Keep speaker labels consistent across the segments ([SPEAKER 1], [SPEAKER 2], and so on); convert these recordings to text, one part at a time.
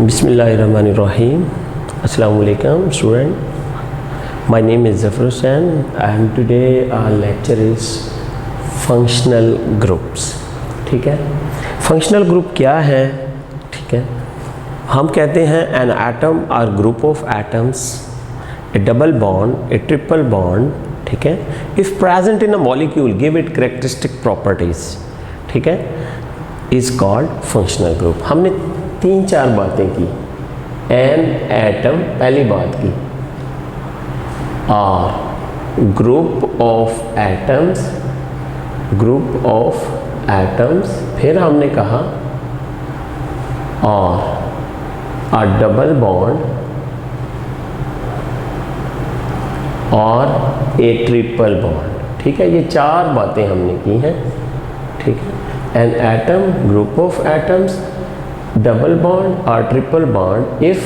[SPEAKER 1] Bismillahirrahmanirrahim. Assalamu alaikum student. My name is Zafar Hussain and today our lecture is functional groups. ठीक है, functional group क्या है? ठीक है, हम कहते हैं an atom or group of atoms, a double bond, a triple bond, ठीक है, if present in a molecule give it characteristic properties, ठीक है, is called functional group. हमने 3-4 बातें की. एन एटम पहली बात की, और ग्रुप ऑफ एटम्स, फिर हमने कहा और अ डबल बॉन्ड और ए ट्रिपल बॉन्ड. ठीक है, ये 4 बातें हमने की हैं. ठीक है, an atom, group of atoms, double bond or triple bond if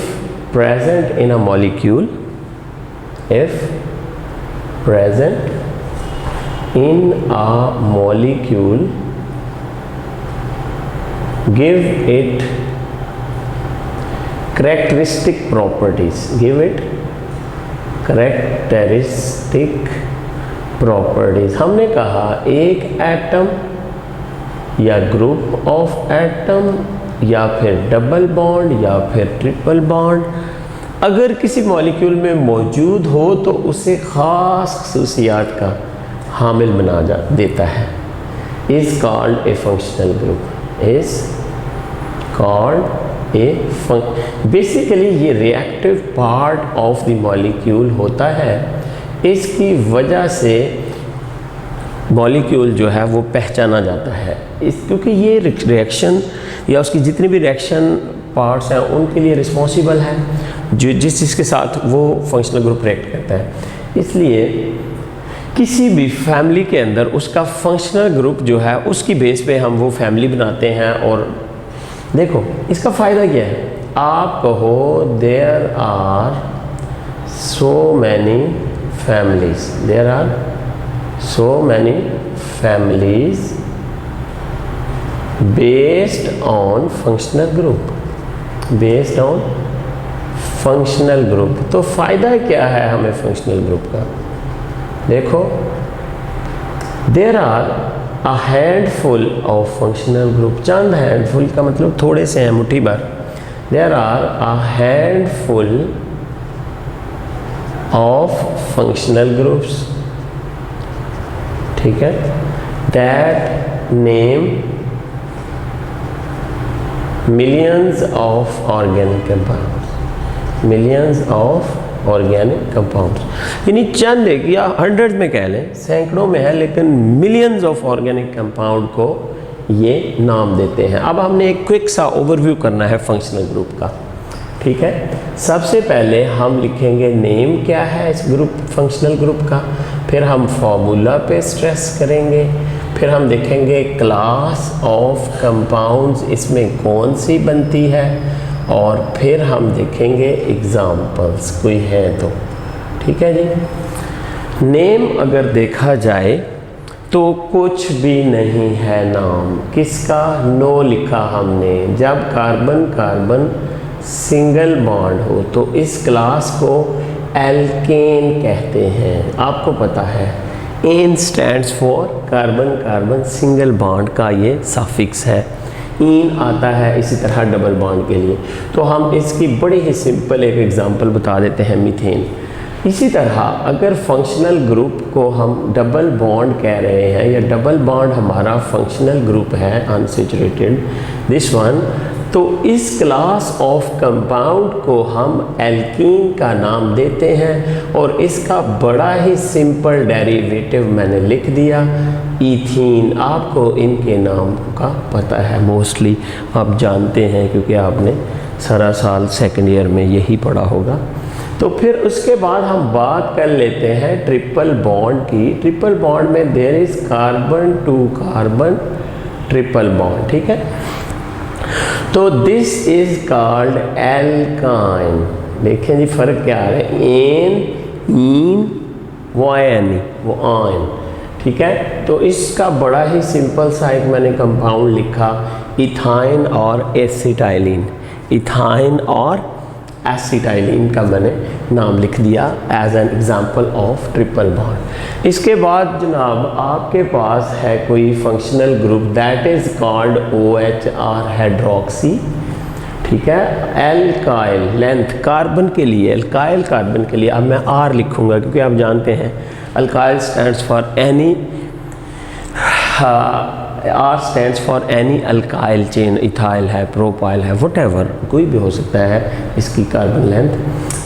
[SPEAKER 1] present in a molecule, give it characteristic properties, हमने कहा एक एटम या ग्रुप ऑफ एटम या फिर डबल बॉन्ड या फिर ट्रिपल बॉन्ड अगर किसी मॉलिक्यूल में मौजूद हो तो उसे ख़ास खसूसियात का हामिल बना देता है. Is called a functional group. Basically ये reactive part of the molecule होता है. इसकी वजह से मॉलिक्यूल जो है वो पहचाना जाता है, क्योंकि ये रिएक्शन या उसकी जितनी भी रिएक्शन पार्ट्स हैं उनके लिए रिस्पॉन्सिबल है जो जिस चीज़ के साथ वो फंक्शनल ग्रुप रिएक्ट करता है. इसलिए किसी भी फैमिली के अंदर उसका फंक्शनल ग्रुप जो है उसकी बेस पे हम वो फैमिली बनाते हैं. और देखो इसका फ़ायदा क्या है. आप कहो there are so many families based on functional group. तो फ़ायदा क्या है हमें फंक्शनल ग्रुप का. देखो there are a handful of functional group. चंद हैंडफुल का मतलब थोड़े से हैं, मुट्ठी भर. There are a handful of functional groups. ठीक है, that name millions of organic compounds. यानी चंद एक या 100 में कह लें, सैकड़ों में है, लेकिन मिलियंस ऑफ ऑर्गेनिक कंपाउंड को ये नाम देते हैं. अब हमने एक क्विक सा ओवरव्यू करना है फंक्शनल ग्रुप का. ठीक है, सबसे पहले हम लिखेंगे नेम क्या है इस फंक्शनल ग्रुप का, फिर हम फॉर्मूला पे स्ट्रेस करेंगे, फिर हम देखेंगे क्लास ऑफ कंपाउंड्स इसमें कौन सी बनती है, और फिर हम देखेंगे एग्जाम्पल्स कोई है तो. ठीक है जी. नेम अगर देखा जाए तो कुछ भी नहीं है नाम. किसका? नो लिखा हमने. जब कार्बन कार्बन सिंगल बॉन्ड हो तो इस क्लास को एल्केन कहते हैं. आपको पता है ane stands for carbon carbon single bond का ये सफिक्स है. इन आता है इसी तरह डबल बॉन्ड के लिए. तो हम इसकी बड़ी ही सिंपल एक एग्जांपल बता देते हैं, मीथेन. इसी तरह अगर फंक्शनल ग्रुप को हम डबल बॉन्ड कह रहे हैं या डबल बॉन्ड हमारा फंक्शनल ग्रुप है अनसैचुरेटेड दिस वन, तो इस क्लास ऑफ कंपाउंड को हम एल्कीन का नाम देते हैं. और इसका बड़ा ही सिंपल डेरिवेटिव मैंने लिख दिया, ईथीन. आपको इनके नाम का पता है, मोस्टली आप जानते हैं क्योंकि आपने सारा साल सेकेंड ईयर में यही पढ़ा होगा. तो फिर उसके बाद हम बात कर लेते हैं ट्रिपल बॉन्ड की. ट्रिपल बॉन्ड में there is carbon to carbon triple bond. ठीक है, तो दिस इज कॉल्ड एल्काइन. देखें जी फ़र्क क्या आ रहा है, एन, इन, वो एन, वो आन, ठीक है। तो इसका बड़ा ही सिंपल सा एक मैंने कंपाउंड लिखा, इथाइन और एसिटाइलिन, इथाइन और एसिटाइलिन का मैंने नाम लिख दिया as an example of triple bond. इसके बाद जनाब आपके पास है कोई functional group that is called OH और हाइड्रोक्सी, ठीक है। एल्काइल लेंथ कार्बन के लिए, एल्काइल कार्बन के लिए अब मैं R लिखूंगा क्योंकि आप जानते हैं alkyl stands for any, R stands for any alkyl chain, ethyl है, प्रोपाइल है, वटेवर कोई भी हो सकता है इसकी कार्बन लेंथ।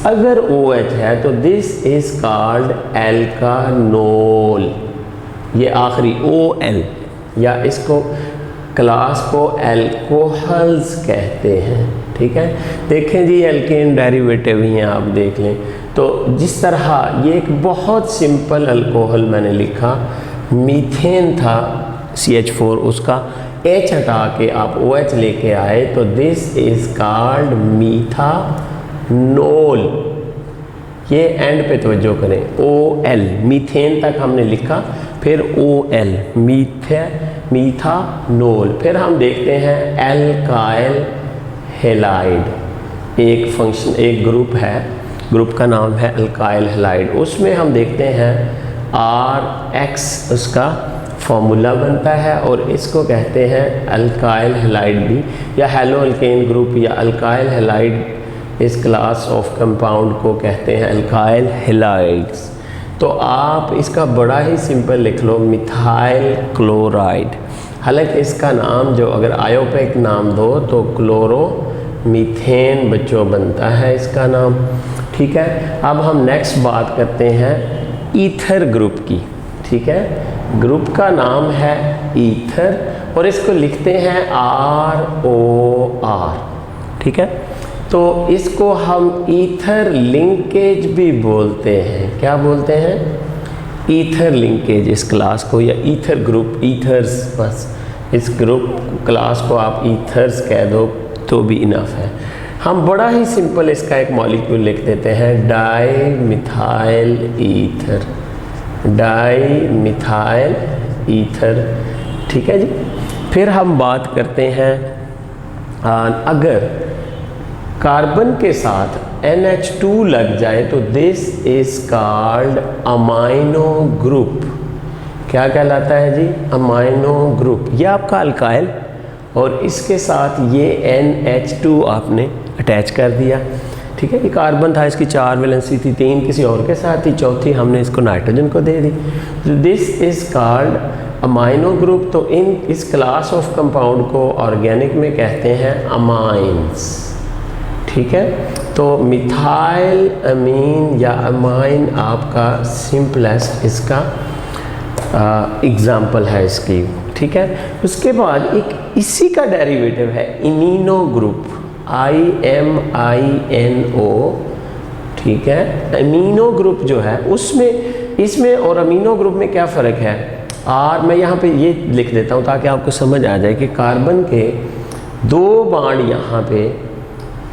[SPEAKER 1] अगर OH है तो दिस इज कॉल्ड एल्कानोल, ये आखिरी OL, या इसको क्लास को एल्कोहल्स कहते हैं, ठीक है। देखें जी एल्केन डेरिवेटिव ही हैं, आप देख लें। तो जिस तरह ये एक बहुत सिंपल अल्कोहल मैंने लिखा, मीथेन था CH4, उसका H हटा के आप OH लेके आए तो दिस इज कॉल्ड मीथानोल। ये एंड पे तवज्जो करें, OL मीथेन तक हमने लिखा, फिर OL मीथानोल। फिर हम देखते हैं एल्काइल हैलाइड, एक फंक्शन, एक ग्रुप है, ग्रुप का नाम है अल्काइल हैलाइड। उसमें हम देखते हैं RX उसका फॉर्मूला बनता है और इसको कहते हैं अल्काइल हैलाइड भी, या हेलो अल्केन ग्रुप, या अल्काइल हैलाइड इस क्लास ऑफ कंपाउंड को कहते हैं अल्काइल हैलाइड्स। तो आप इसका बड़ा ही सिंपल लिख लो, मिथाइल क्लोराइड। हालांकि इसका नाम जो अगर आयोपेक नाम दो तो क्लोरो मीथेन बच्चों बनता है इसका नाम, ठीक है। अब हम नेक्स्ट बात करते हैं ईथर ग्रुप की, ठीक है। ग्रुप का नाम है ईथर और इसको लिखते हैं ROR, ठीक है। तो इसको हम ईथर लिंकेज भी बोलते हैं, क्या बोलते हैं, ईथर लिंकेज इस क्लास को, या ईथर ग्रुप, ईथर्स, बस इस ग्रुप क्लास को आप ईथर्स कह दो तो भी इनफ है। हम बड़ा ही सिंपल इसका एक मॉलिक्यूल लिख देते हैं, di methyl ether, di methyl ether, ठीक है जी। फिर हम बात करते हैं अगर कार्बन के साथ NH2 लग जाए तो this is called amino group. क्या कहलाता है जी, अमाइनो ग्रुप। ये आपका अल्काइल और इसके साथ ये NH2 आपने अटैच कर दिया, ठीक है। ये कार्बन था, इसकी 4 वैलेंसी थी, 3 किसी और के साथ थी, चौथी हमने इसको नाइट्रोजन को दे दी। This is called amino group. तो इस क्लास ऑफ कंपाउंड को ऑर्गेनिक में कहते हैं अमाइंस, ठीक है। तो मिथाइल अमीन या अमाइन आपका सिंपलेस्ट इसका एग्जाम्पल है इसकी, ठीक है। उसके बाद एक इसी का डेरिवेटिव है इमीनो ग्रुप, IMINO, ठीक है। अमीनो ग्रुप जो है उसमें, इसमें और अमीनो ग्रुप में क्या फ़र्क है, और मैं यहाँ पे ये लिख देता हूँ ताकि आपको समझ आ जाए कि कार्बन के 2 बांड यहाँ पे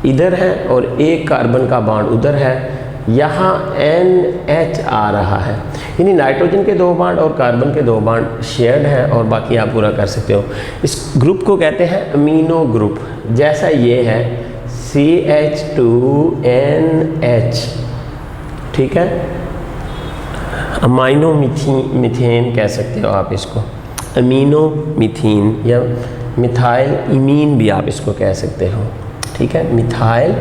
[SPEAKER 1] इधर है और एक कार्बन का बांड उधर है, यहाँ NH आ रहा है, यानी नाइट्रोजन के 2 बांड और कार्बन के 2 बांड शेयर्ड हैं और बाकी आप पूरा कर सकते हो। इस ग्रुप को कहते हैं अमीनो ग्रुप। जैसा ये है CH2NH, ठीक है, अमाइनो मीथेन कह सकते हो आप इसको, अमीनो मीथेन या मिथाइल इमीन भी आप इसको कह सकते हो, ठीक है। मिथाइल,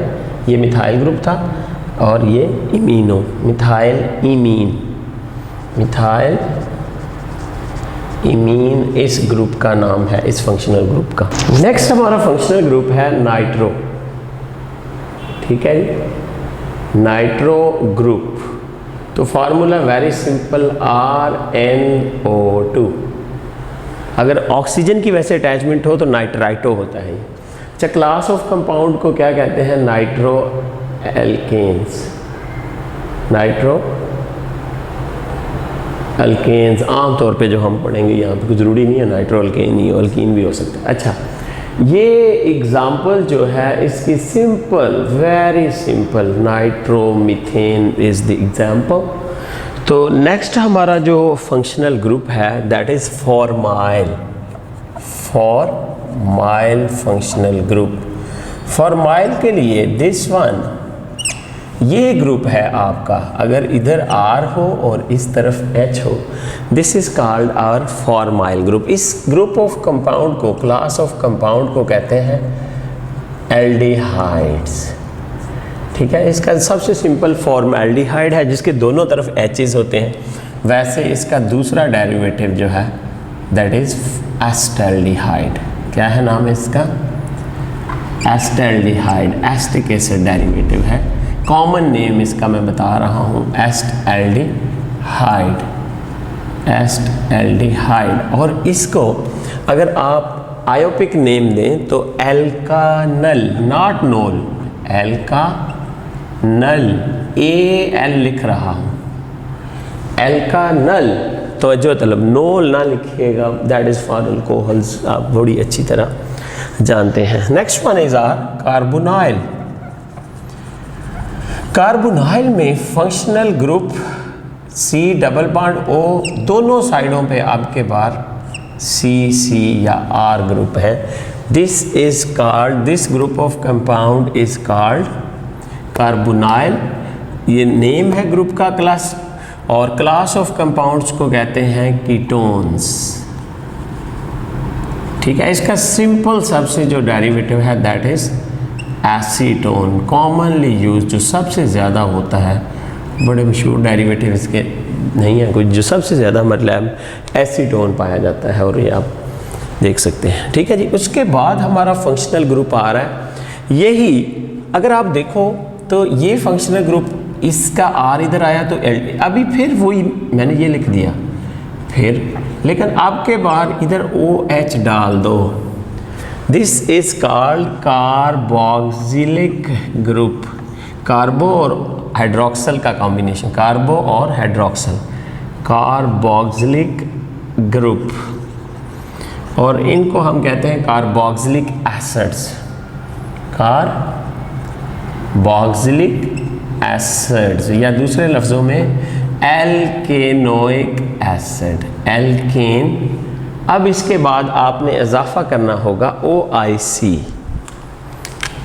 [SPEAKER 1] ये मिथाइल ग्रुप था और ये इमीनो, मिथाइल इमीन, मिथाइल इमीन इस ग्रुप का नाम है, इस फंक्शनल ग्रुप का। नेक्स्ट हमारा फंक्शनल ग्रुप है नाइट्रो, ठीक है जी, नाइट्रो ग्रुप। तो फार्मूला वेरी सिंपल, RNO2। अगर ऑक्सीजन की वैसे अटैचमेंट हो तो नाइट्राइटो होता है। अच्छा, क्लास ऑफ कंपाउंड को क्या कहते हैं, नाइट्रो एल्केन्स, नाइट्रो अल्केन्स। आम तौर पे जो हम पढ़ेंगे यहाँ पे कुछ ज़रूरी नहीं है नाइट्रो अल्केन ही, अल्कीन भी हो सकता है। अच्छा, ये एग्जाम्पल जो है इसकी simple, very simple, nitromethane is the example. तो नेक्स्ट हमारा जो फंक्शनल ग्रुप है that is formyl. Formyl functional group. Formyl के लिए दिस वन, ये ग्रुप है आपका, अगर इधर R हो और इस तरफ H हो, this is called our formyl group. इस ग्रुप ऑफ कंपाउंड को, क्लास ऑफ कंपाउंड को कहते हैं एल्डिहाइड्स। ठीक है, इसका सबसे सिंपल फॉर्म एल्डिहाइड है जिसके दोनों तरफ H's होते हैं। वैसे इसका दूसरा डेरिवेटिव जो है दैट इज एस्टल्डिहाइड। क्या है नाम इसका? एस्टल्डिहाइड, एस्टिक एसिड डेरिवेटिव है। कॉमन नेम इसका मैं बता रहा हूँ, एस्टल्डिहाइड, एस्टल्डिहाइड। और इसको अगर आप आयोपिक नेम दें तो एल्कानल, नॉट नोल, एल्कानल, AL लिख रहा हूँ, एल्कानल। तो जो मतलब नोल ना लिखिएगा, दैट इज फॉर अल्कोहल्स, आप बड़ी अच्छी तरह जानते हैं। Next one is our carbonyl. Carbonyl में functional group C double bond O, दोनों साइडों पे आपके बार C या R ग्रुप है। This is called, this group of compound is called carbonyl. ये नेम है ग्रुप का, क्लास, और क्लास ऑफ कंपाउंड्स को कहते हैं कीटोन्स। ठीक है, इसका सिंपल सबसे जो डेरिवेटिव है that is acetone, commonly use, जो सबसे ज़्यादा होता है। बड़े मशहूर डेरिवेटिव इसके नहीं है कुछ, जो सबसे ज़्यादा मतलब एसीटोन पाया जाता है, और ये आप देख सकते हैं। ठीक है जी, उसके बाद हमारा फंक्शनल ग्रुप आ रहा है। यही अगर आप देखो तो ये फंक्शनल ग्रुप, इसका R इधर आया तो L, अभी फिर वही मैंने ये लिख दिया फिर, लेकिन आपके बाद इधर OH डाल दो। This is called carboxylic group. Carbo और हाइड्रोक्सल का कॉम्बिनेशन, कार्बो और हाइड्रोक्सल, कार्बोक्सिलिक ग्रुप। और इनको हम कहते हैं कार्बोक्सिलिक एसिड्स, कार्बोक्सिलिक एसिड्स, या दूसरे लफ्ज़ों में एल्केनोइक एसिड, एल्केन। अब इसके बाद आपने इजाफा करना होगा OIC,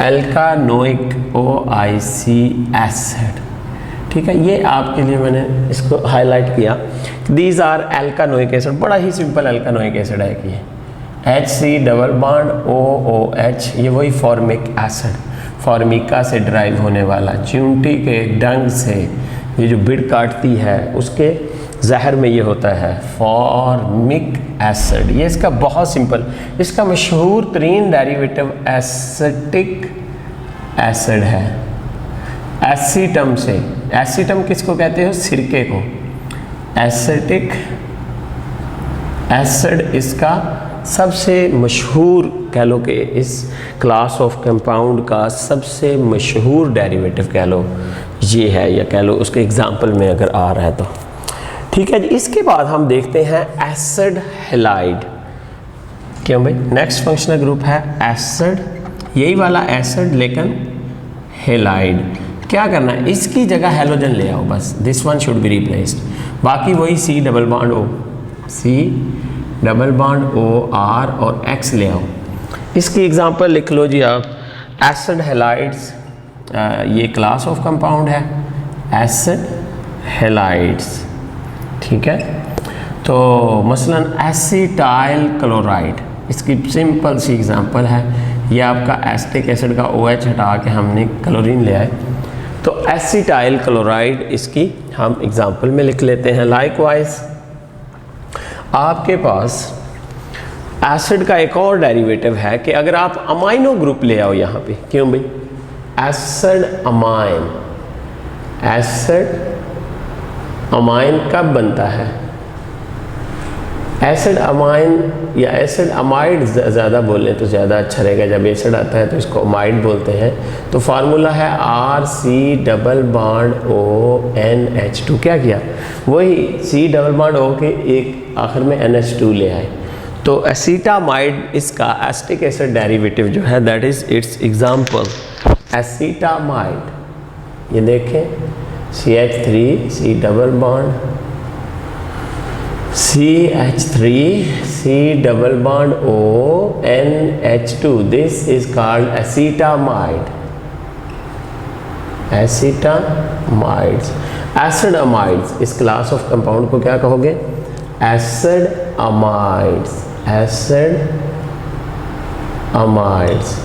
[SPEAKER 1] एल्कानोइक OIC एसिड। ठीक है, ये आपके लिए मैंने इसको हाईलाइट किया। दीज आर एल्कानोइक एसिड, बड़ा ही सिंपल एल्कानोइक एसिड है कि HC डबल बॉन्ड OOH, ये वही फॉर्मिक एसिड, फॉर्मिका से ड्राइव होने वाला, चींटी के डंग से ये जो बिड़ काटती है उसके जहर में ये होता है फॉर्मिक एसिड। ये इसका बहुत सिंपल, इसका मशहूर तरीन डेरिवेटिव एसिटिक एसिड है। एसीटम से, एसीटम किसको कहते हो? सिरके को। एसिटिक एसिड इसका सबसे मशहूर, कह लो कि इस क्लास ऑफ कंपाउंड का सबसे मशहूर डेरिवेटिव कह लो ये है, या कह लो उसके एग्जाम्पल में अगर आ रहा है तो। ठीक है जी, इसके बाद हम देखते हैं एसिड हैलाइड। क्यों भाई? नेक्स्ट फंक्शनल ग्रुप है एसिड, यही वाला एसिड लेकिन हैलाइड। क्या करना है, इसकी जगह हैलोजन ले आओ बस, this one should be replaced. बाकी वही C double bond O, C double bond O R और X ले आओ। इसकी एग्जांपल लिख लो जी आप, एसिड हैलाइड्स, ये क्लास ऑफ कंपाउंड है एसिड हैलाइड्स। ठीक है, तो मसलन एसिटाइल क्लोराइड, इसकी सिंपल सी एग्जांपल है। ये आपका एसिटिक एसिड का OH हटा के हमने क्लोरीन ले आए, तो एसिटाइल क्लोराइड इसकी हम एग्जांपल में लिख लेते हैं। लाइकवाइज आपके पास एसिड का एक और डेरिवेटिव है कि अगर आप अमाइनो ग्रुप ले आओ यहाँ पे। क्यों भाई? एसिड अमाइन, एसिड अमाइन कब बनता है? एसिड अमाइन या एसिड अमाइड ज़्यादा बोलें तो ज़्यादा अच्छा रहेगा। जब एसिड आता है तो इसको अमाइड बोलते हैं। तो फार्मूला है RC डबल बॉन्ड ONH2। क्या किया? वही C डबल बॉन्ड O के एक आखिर में NH2 ले आए, तो एसीटामाइड इसका एसिटिक एसिड डेरिवेटिव जो है that is its example acetamide. ये देखें CH3 C double bond CH3 C double bond O NH2, this is called acetamide. Acetamides, acid amides, इस क्लास ऑफ कंपाउंड को क्या कहोगे? Acid amides, acid amides.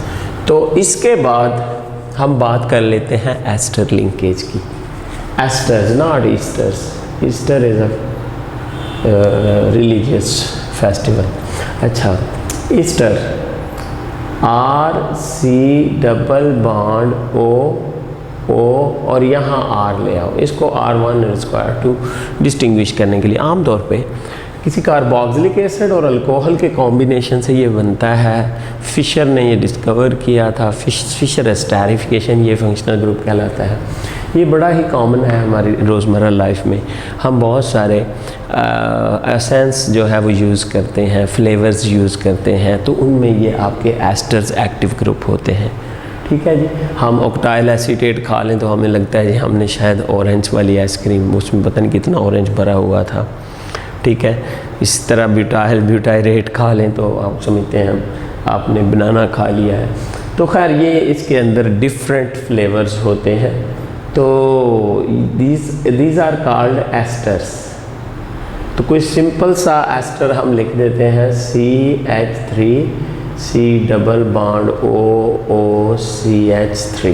[SPEAKER 1] तो इसके बाद हम बात कर लेते हैं एस्टर लिंकेज की। Esters not easters, Easter is a religious festival. अच्छा, ester RC double bond O और यहाँ R ले आओ, इसको R1 R2 डिस्टिंग्विश करने के लिए। आमतौर पे किसी कार्बोक्सिलिक एसिड और अल्कोहल के कॉम्बिनेशन से ये बनता है। फिशर ने ये डिस्कवर किया था, फिशर एस्टेरिफिकेशन ये फंक्शनल ग्रुप कहलाता है। ये बड़ा ही कॉमन है हमारी रोज़मर्रा लाइफ में। हम बहुत सारे एसेंस जो है वो यूज़ करते हैं, फ्लेवर्स यूज़ करते हैं, तो उनमें ये आपके एस्टर्स एक्टिव ग्रुप होते हैं। ठीक है जी। हम ऑक्टाइल एसीटेट खा लें तो हमें लगता है जी हमने शायद ऑरेंज वाली आइसक्रीम, उसमें पता नहीं कितना ऑरेंज भरा हुआ था। ठीक है। इस तरह ब्यूटाइरेट खा लें तो आप समझते हैं आपने बनाना खा लिया है। तो खैर ये इसके अंदर डिफरेंट फ्लेवर्स होते हैं। तो दीज आर कॉल्ड एस्टर्स। तो कोई सिंपल सा एस्टर हम लिख देते हैं CH3 C double bond O CH3।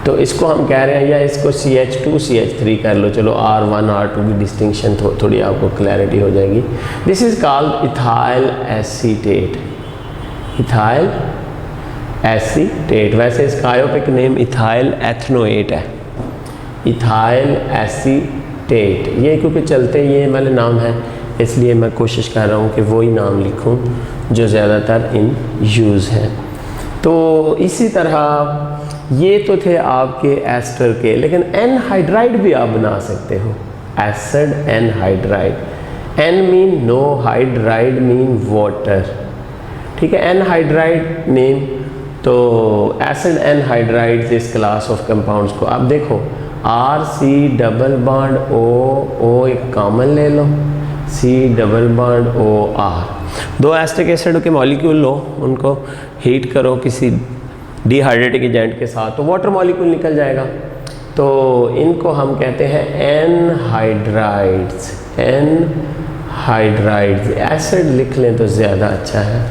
[SPEAKER 1] तो इसको हम कह रहे हैं, या इसको CH2 CH3 कर लो। चलो R1 R2 की डिस्टिंक्शन थोड़ी आपको क्लैरिटी हो जाएगी। This is called ethyl acetate. Ethyl acetate, वैसे इसका आयोपिक नेम इथाइल एथनोएट है। इथाइल एसीटेट, ये क्योंकि चलते ये वाले नाम है इसलिए मैं कोशिश कर रहा हूँ कि वही नाम लिखूँ जो ज़्यादातर इन यूज़ हैं। तो इसी तरह ये तो थे आपके एस्टर के, लेकिन एनहाइड्राइड भी आप बना सकते हो। Acid anhydride, an mean no, hydride mean water. ठीक है, एनहाइड्राइड नेम। तो एसिड एनहाइड्राइड इस क्लास ऑफ कंपाउंड्स को आप देखो, RC डबल बॉन्ड O एक कॉमन ले लो, C डबल बॉन्ड OR। दो एसिटिक एसिड के मॉलिक्यूल लो, उनको हीट करो किसी डिहाइड्रेटिक एजेंट के साथ, तो वाटर मॉलिक्यूल निकल जाएगा। तो इनको हम कहते हैं एनहाइड्राइड्स। एनहाइड्राइड्स, एसिड लिख लें तो ज़्यादा अच्छा है।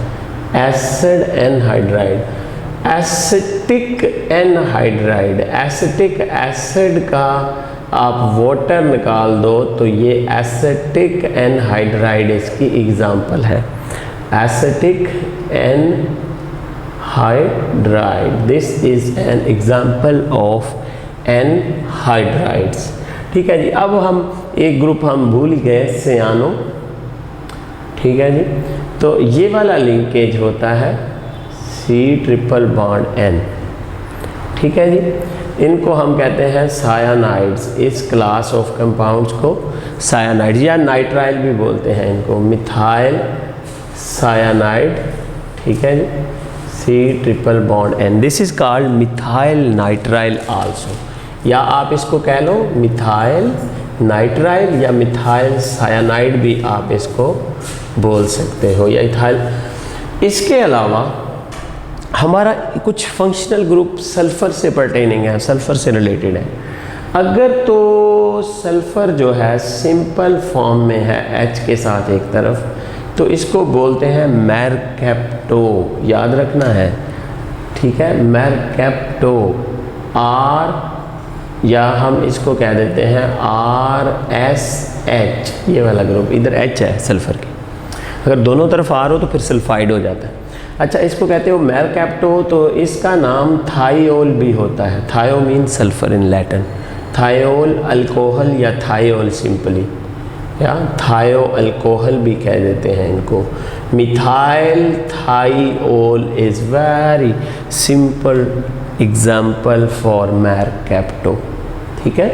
[SPEAKER 1] Acid anhydride, acetic anhydride. Acetic acid का आप वाटर निकाल दो तो ये एसिटिक एनहाइड्राइड इसकी एग्जाम्पल है। Acetic anhydride, this is an example of anhydrides. ठीक है जी। अब हम एक ग्रुप हम भूल गए, सियानो। ठीक है जी। तो ये वाला लिंकेज होता है C ट्रिपल बॉन्ड N। ठीक है जी। इनको हम कहते हैं सायानाइड्स। इस क्लास ऑफ कंपाउंड्स को सायानाइड्स या नाइट्राइल भी बोलते हैं इनको, मिथाइल सायानाइड। ठीक है जी। C triple bond N, this is called methyl nitrile also, या आप इसको कह लो मिथाइल नाइट्राइल या मिथाइल सायानाइड भी आप इसको बोल सकते हो, या इथाइल। इसके अलावा हमारा कुछ फंक्शनल ग्रुप सल्फ़र से पर्टेनिंग है, सल्फ़र से रिलेटेड है। अगर तो सल्फ़र जो है सिंपल फॉर्म में है H के साथ एक तरफ, तो इसको बोलते हैं मेरकैप्टो, याद रखना है। ठीक है, मेरकैप्टो R, या हम इसको कह देते हैं RSH, ये वाला ग्रुप। इधर H है सल्फ़र की, अगर दोनों तरफ R हो तो फिर सल्फाइड हो जाता है। अच्छा, इसको कहते हो मेरकैप्टो। तो इसका नाम थायोल भी होता है। Thio mean sulphur in Latin. Thiol alcohol या थायोल सिंपली, या थायो अल्कोहल भी कह देते हैं इनको। Methyl thiol is very simple example for mercapto. ठीक है।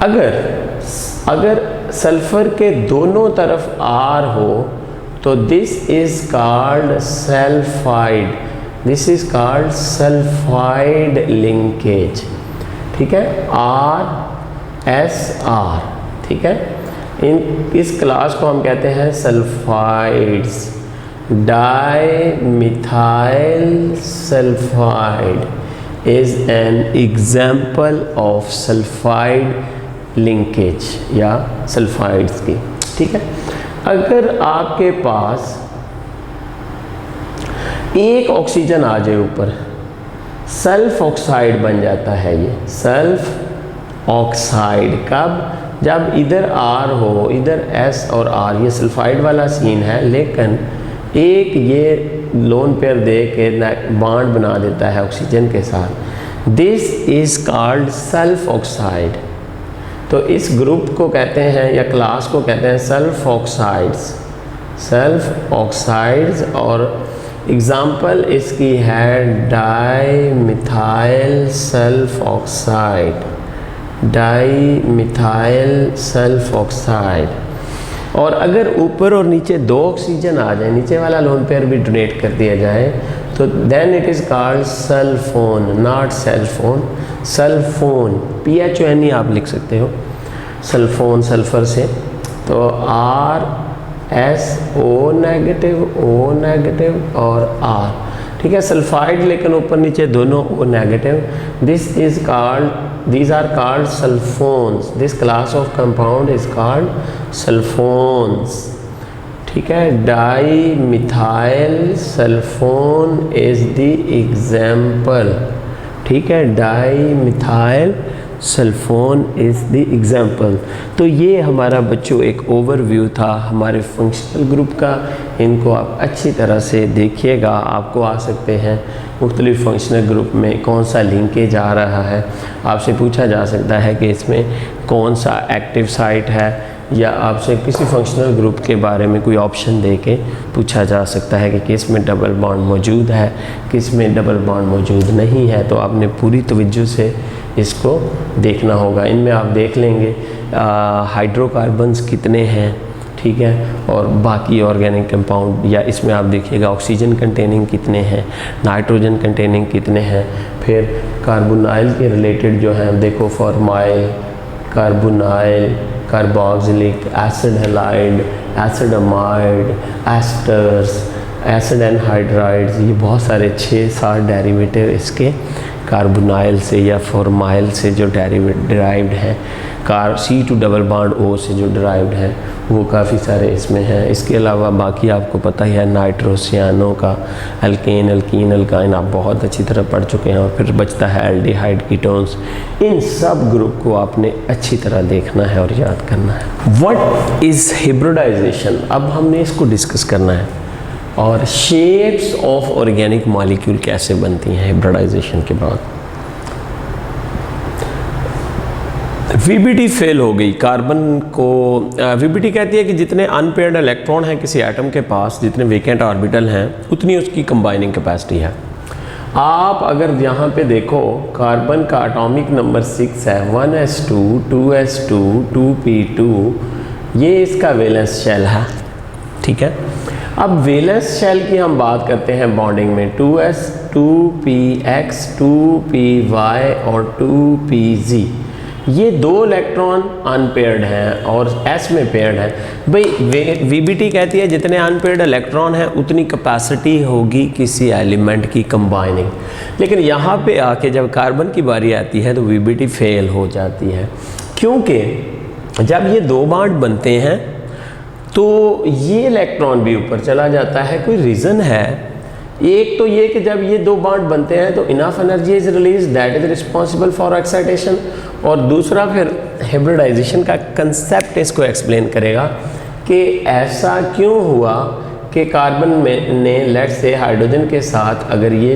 [SPEAKER 1] अगर सल्फ़र के दोनों तरफ R हो तो this is called sulphide, this is called sulphide linkage, ठीक है, RSR, ठीक है। इस क्लास को हम कहते हैं sulphides, dimethyl sulphide is an example of sulphide linkage या सल्फाइड्स की, ठीक है। अगर आपके पास एक ऑक्सीजन आ जाए ऊपर, सल्फ ऑक्साइड बन जाता है ये, सल्फ ऑक्साइड। कब? जब इधर R हो, इधर S और R, ये सल्फाइड वाला सीन है, लेकिन एक ये लोन पेयर दे के बॉन्ड बना देता है ऑक्सीजन के साथ, this is called sulph oxide. तो इस ग्रुप को कहते हैं या क्लास को कहते हैं सल्फ ऑक्साइड्स, सल्फ ऑक्साइड्स। और एग्जाम्पल इसकी है dimethyl sulph oxide, dimethyl sulph oxide. और अगर ऊपर और नीचे दो ऑक्सीजन आ जाए, नीचे वाला लोन पेयर भी डोनेट कर दिया जाए, तो then it is called sulphone, not cellphone, sulphone, PHONE आप लिख सकते हो, सल्फोन सल्फर से। तो RSO नेगेटिव, O नेगेटिव और R, ठीक है, सल्फाइड, लेकिन ऊपर नीचे दोनों O negative. This is called, these are called sulfones, this class of compound is called sulfones, ठीक है। Dimethyl sulphone is the example, ठीक है, dimethyl sulphone is the example. तो ये हमारा बच्चों एक ओवरव्यू था हमारे फंक्शनल ग्रुप का। इनको आप अच्छी तरह से देखिएगा, आपको आ सकते हैं मुख्तलिफ फंक्शनल ग्रुप में कौन सा लिंकेज आ रहा है, आपसे पूछा जा सकता है कि इसमें कौन सा एक्टिव साइट है, या आपसे किसी फंक्शनल ग्रुप के बारे में कोई ऑप्शन दे के पूछा जा सकता है कि किस में डबल बॉन्ड मौजूद है, किस में डबल बॉन्ड मौजूद नहीं है। तो आपने पूरी तवज्जो से इसको देखना होगा। इनमें आप देख लेंगे हाइड्रोकार्बन्स कितने हैं, ठीक है, और बाकी ऑर्गेनिक कंपाउंड, या इसमें आप देखिएगा ऑक्सीजन कंटेनिंग कितने हैं, नाइट्रोजन कंटेनिंग कितने हैं। फिर कार्बोनाइल के रिलेटेड जो हैं देखो, formyl, carbonyl, carboxylic acid halide, acid amide, asters, acid anhydrides, ये बहुत सारे 6-7 डेरिवेटिव इसके कार्बोनाइल से या फॉर्माइल से जो डिराइव्ड हैं, C2 डबल बॉन्ड O से जो डिराइव्ड हैं, वो काफ़ी सारे इसमें हैं। इसके अलावा बाकी आपको पता ही है नाइट्रोसियानो का, अल्केन, अल्कीन, अल्काइन आप बहुत अच्छी तरह पढ़ चुके हैं। और फिर बचता है एल्डिहाइड, कीटोन्स। इन सब ग्रुप को आपने अच्छी तरह देखना है और याद करना है। व्हाट इज़ हिब्रिडाइजेशन, अब हमने इसको डिस्कस करना है। और शेप्स ऑफ ऑर्गेनिक मॉलिक्यूल कैसे बनती हैं हिब्रिडाइजेशन के बाद। VBT फेल हो गई, कार्बन को VBT कहती है कि जितने अनपेयर्ड इलेक्ट्रॉन हैं किसी एटम के पास, जितने वेकेंट ऑर्बिटल हैं, उतनी उसकी कंबाइनिंग कैपेसिटी है। आप अगर यहाँ पे देखो, कार्बन का एटॉमिक नंबर 6 है, 1s2, 2s2, 2p2, ये इसका वैलेंस शेल है, ठीक है। अब वैलेंस शेल की हम बात करते हैं बॉन्डिंग में, 2s, 2px, 2py और 2pz, ये 2 इलेक्ट्रॉन अनपेयर्ड हैं और s में पेयर्ड है। भाई VBT कहती है जितने अनपेयर्ड इलेक्ट्रॉन हैं उतनी कैपेसिटी होगी किसी एलिमेंट की कंबाइनिंग। लेकिन यहाँ पे आके जब कार्बन की बारी आती है तो VBT फेल हो जाती है, क्योंकि जब ये 2 बॉन्ड बनते हैं तो ये इलेक्ट्रॉन भी ऊपर चला जाता है। कोई रीज़न है, एक तो ये कि जब ये 2 बॉन्ड बनते हैं तो enough energy is release that is responsible for excitation, और दूसरा फिर हिब्रिडाइजेशन का कंसेप्ट इसको एक्सप्लेन करेगा कि ऐसा क्यों हुआ कि कार्बन में ने लेट्स से हाइड्रोजन के साथ अगर ये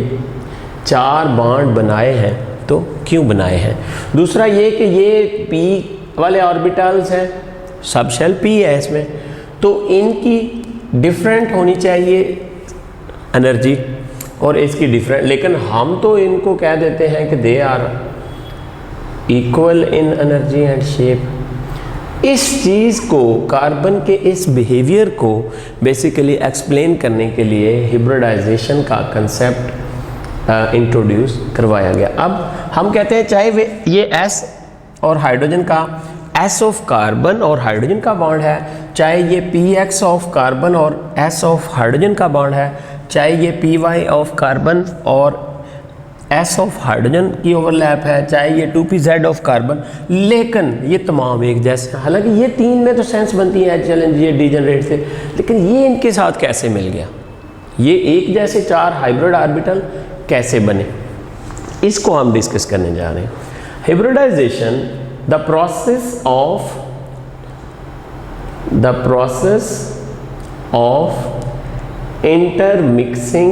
[SPEAKER 1] 4 बॉन्ड बनाए हैं तो क्यों बनाए हैं। दूसरा ये कि ये p वाले ऑर्बिटल्स हैं, सब शेल p है इसमें, तो इनकी डिफरेंट होनी चाहिए एनर्जी और इसकी डिफरेंट, लेकिन हम तो इनको कह देते हैं कि they are equal in energy and shape. इस चीज़ को, कार्बन के इस बिहेवियर को बेसिकली एक्सप्लेन करने के लिए हिब्रिडाइजेशन का कंसेप्ट इंट्रोड्यूस करवाया गया। अब हम कहते हैं चाहे वे ये S और हाइड्रोजन का S ऑफ कार्बन और हाइड्रोजन का बॉन्ड है, चाहे ये PX ऑफ कार्बन और S ऑफ हाइड्रोजन का बॉन्ड है, चाहे ये PY ऑफ कार्बन और S ऑफ हाइड्रोजन की ओवरलैप है, चाहे ये 2PZ ऑफ कार्बन, लेकिन ये तमाम एक जैसे हैं। हालांकि ये तीन में तो सेंस बनती है चैलेंज ये डीजनरेट से, लेकिन ये इनके साथ कैसे मिल गया, ये एक जैसे चार हाइब्रिड ऑर्बिटल कैसे बने, इसको हम डिस्कस करने जा रहे हैं। Hybridisation the process of intermixing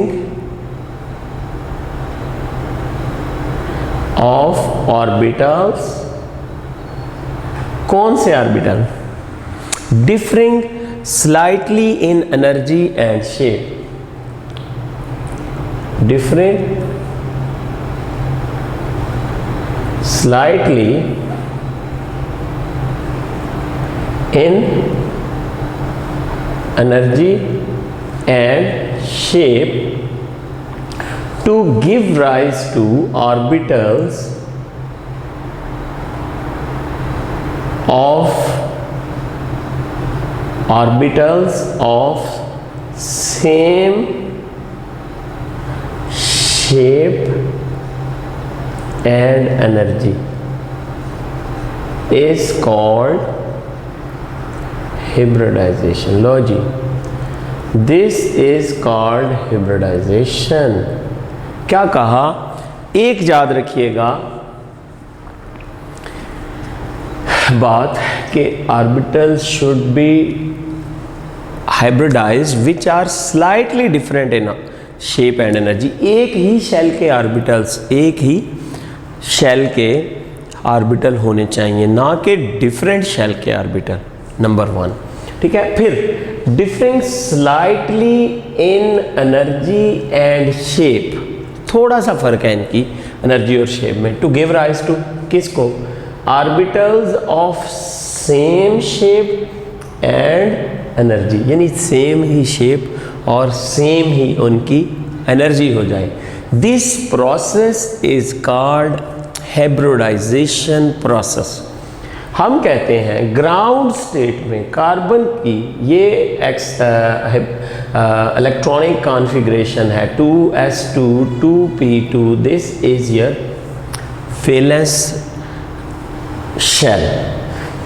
[SPEAKER 1] of orbitals, कौन से orbital, differing slightly in energy and shape, differing slightly in energy and shape to give rise to orbitals of same shape and energy is called hybridization. लो जी, this is called hybridization। क्या कहा, एक याद रखिएगा बात कि orbitals should be hybridized which are slightly different in shape and energy. एक ही शेल के ऑर्बिटल्स, एक ही शेल के ऑर्बिटल होने चाहिए, ना कि डिफरेंट शेल के ऑर्बिटल, नंबर वन। ठीक है, फिर differing slightly in energy and shape, थोड़ा सा फर्क है इनकी एनर्जी और शेप में। टू गिव राइज टू किसको, orbitals of same shape and energy, यानी सेम ही शेप और सेम ही उनकी एनर्जी हो जाए। This process is called hybridization process. हम कहते हैं ग्राउंड स्टेट में कार्बन की ये इलेक्ट्रॉनिक कॉन्फ़िगरेशन है 2s2 2p2, this is your valence shell.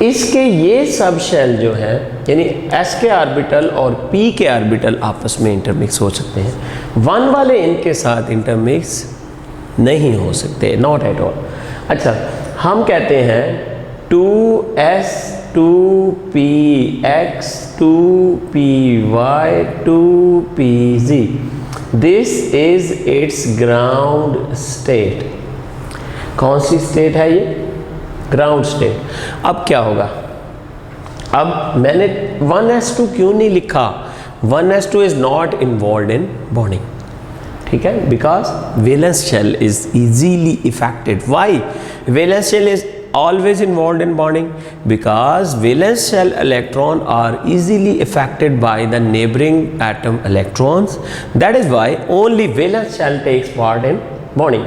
[SPEAKER 1] इसके ये सब शेल जो हैं, यानी s के ऑर्बिटल और p के ऑर्बिटल आपस में इंटरमिक्स हो सकते हैं, 1 वाले इनके साथ इंटरमिक्स नहीं हो सकते, नॉट एट ऑल। अच्छा, हम कहते हैं 2s 2px 2py 2pz, this is it's ground state. कौन सी स्टेट है ये, ग्राउंड स्टेट। अब क्या होगा, अब मैंने 1s2 क्यों नहीं लिखा, 1s2 is not involve in bonding, ठीक है, because valence shell is easily affected. Why valence shell is always involved in bonding? Because valence shell electron are easily affected by the neighboring atom electrons. That is why only valence shell takes part in bonding.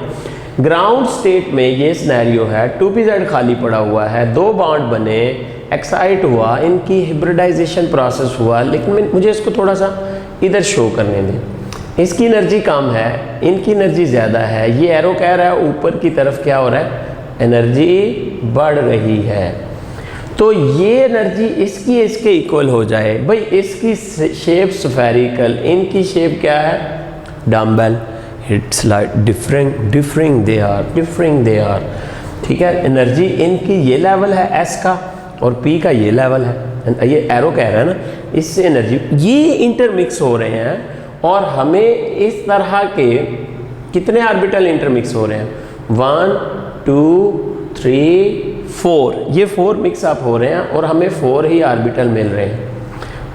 [SPEAKER 1] Ground state में ये scenario है, 2pz खाली पड़ा हुआ है, दो bond बने, excite हुआ, इनकी हिब्रिडाइजेशन प्रोसेस हुआ, लेकिन मुझे इसको थोड़ा सा इधर शो करने दें। इसकी एनर्जी कम है, इनकी एनर्जी ज़्यादा है, ये एरो कह रहा है ऊपर की तरफ क्या हो रहा है, एनर्जी बढ़ रही है। तो ये एनर्जी इसकी इसके इक्वल हो जाए। भाई इसकी शेप स्फेरिकल, इनकी शेप क्या है, dumbbell. It's like differing they are, ठीक है। एनर्जी इनकी ये लेवल है एस का और पी का ये लेवल है, ये एरो कह रहा है ना, इससे एनर्जी ये इंटरमिक्स हो रहे हैं। और हमें इस तरह के कितने ऑर्बिटल इंटरमिक्स हो रहे हैं, 1 2 3 4, ये 4 मिक्सअप हो रहे हैं और हमें 4 ही ऑर्बिटल मिल रहे हैं।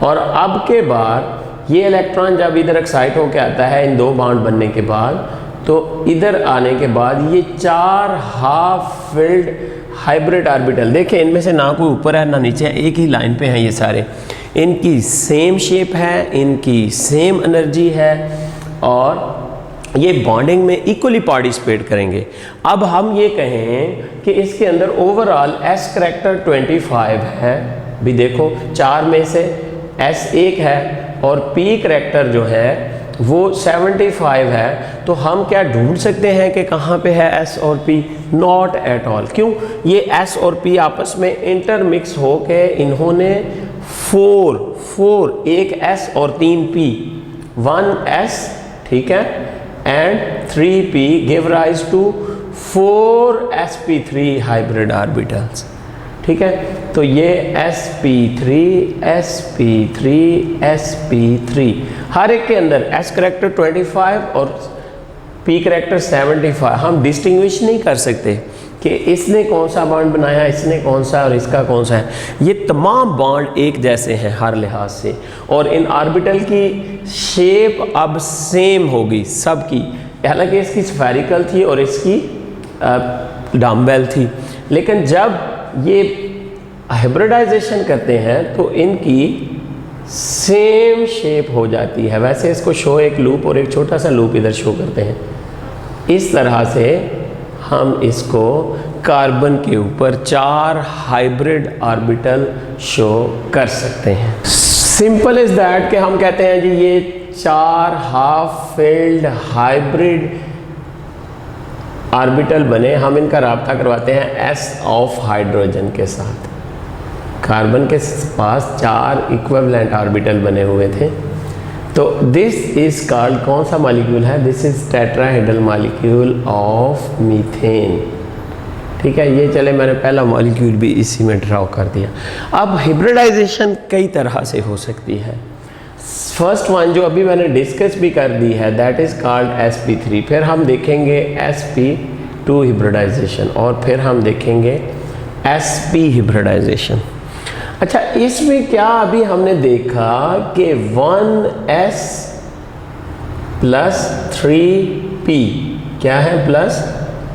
[SPEAKER 1] और अब के बाद ये इलेक्ट्रॉन जब इधर एक्साइट होकर आता है इन दो बॉन्ड बनने के बाद, तो इधर आने के बाद ये 4 हाफ फिल्ड हाइब्रिड ऑर्बिटल, देखिए इनमें से ना कोई ऊपर है ना नीचे है, एक ही लाइन पे हैं ये सारे, इनकी सेम शेप है, इनकी सेम एनर्जी है और ये बॉन्डिंग में इक्वली पार्टिसिपेट करेंगे। अब हम ये कहें कि इसके अंदर ओवरऑल एस करैक्टर 25 है, भी देखो 4 में से एस 1 है और पी करैक्टर जो है वो 75 है, तो हम क्या ढूंढ सकते हैं कि कहाँ पे है एस और पी? Not at all. क्यों? ये एस और पी आपस में इंटरमिक्स हो के इन्होंने 4 एक एस और 3 पी, 1 एस, ठीक है, and 3 P give rise to 4 sp3 hybrid orbitals, ठीक है। तो ये sp3 sp3 sp3 हर एक के अंदर s करैक्टर 25 और p करैक्टर 75, हम डिस्टिंग्विश नहीं कर सकते कि इसने कौन सा बॉन्ड बनाया, इसने कौन सा और इसका कौन सा है। ये तमाम बॉन्ड एक जैसे हैं हर लिहाज से, और इन ऑर्बिटल की शेप अब सेम होगी सबकी, हालांकि इसकी स्फेरिकल थी और इसकी डम्बेल थी, लेकिन जब ये हाइब्रिडाइजेशन करते हैं तो इनकी सेम शेप हो जाती है। वैसे इसको शो एक लूप और एक छोटा सा लूप इधर शो करते हैं, इस तरह से हम इसको कार्बन के ऊपर 4 हाइब्रिड ऑर्बिटल शो कर सकते हैं। सिंपल इज दैट कि हम कहते हैं जी ये 4 हाफ फिल्ड हाइब्रिड ऑर्बिटल बने, हम इनका राब्ता करवाते हैं s ऑफ हाइड्रोजन के साथ। कार्बन के पास 4 इक्विवेलेंट ऑर्बिटल बने हुए थे, तो दिस इज कॉल्ड, कौन सा मॉलिक्यूल है? This is tetrahedral molecule of methane, ठीक है। ये चले मैंने पहला मॉलिक्यूल भी इसी में ड्रॉ कर दिया। अब हाइब्रिडाइजेशन कई तरह से हो सकती है। फर्स्ट वन जो अभी मैंने डिस्कस भी कर दी है, दैट इज़ कॉल्ड sp3, फिर हम देखेंगे sp2 हिब्रिडाइजेशन और फिर हम देखेंगे sp हिब्रिडाइजेशन। अच्छा, इसमें क्या अभी हमने देखा कि 1s प्लस 3p क्या है? Plus